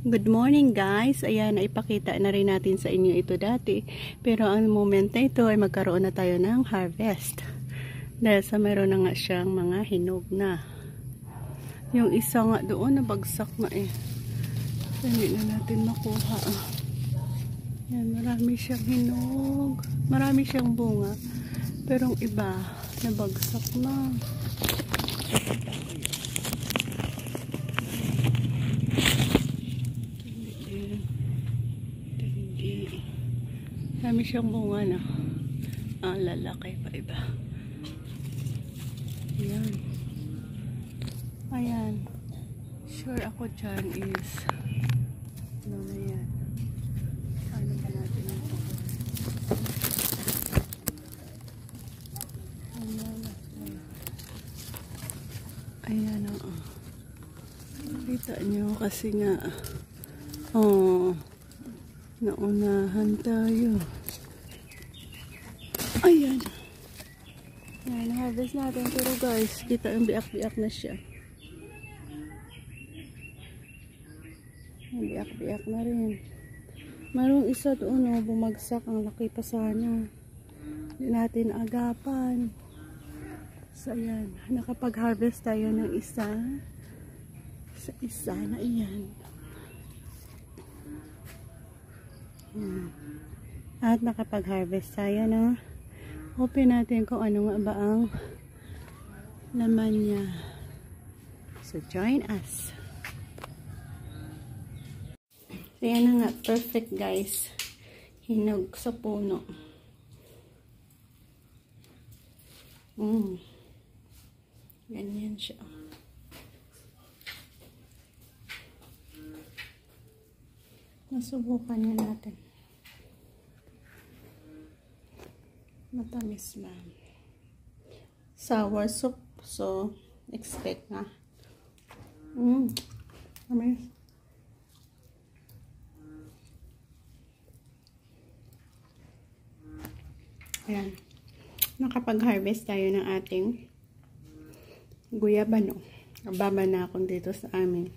Good morning guys. Ayan, naipakita na rin natin sa inyo ito dati. Pero ang moment na ito ay magkaroon na tayo ng harvest. Dahil sa meron na nga siyang mga hinog na. Yung isa nga doon nabagsak na eh. So, hindi na natin makuha. Ayan, marami siyang hinog. Marami siyang bunga. Pero yung iba nabagsak na. Marami siyang bunga na. Lalaki pa iba. Ayan. Ayan. Sure ako dyan is ano na yan. Ano ba natin ito? Ayan o. Kita nyo kasi nga naunahan tayo. Ayan. Ayan, harvest natin. Pero guys, kita yung biak-biak na siya. Biak-biak na rin. Mayroong isa doon, bumagsak. Ang laki pa sana. Hindi natin agapan. So, ayan. Nakapag-harvest tayo ng isa. Sa isa na iyan. At nakapag-harvest tayo na. Open natin kung ano nga ba ang laman niya. So, join us. So, yan na nga. Perfect, guys. Hinog sa puno. Ganyan siya. Nasubukan niya natin. Matamis lang. Sour soup. So, expect na. Tamis. Ayan. Nakapag-harvest tayo ng ating guyabano. Babana akong dito sa amin.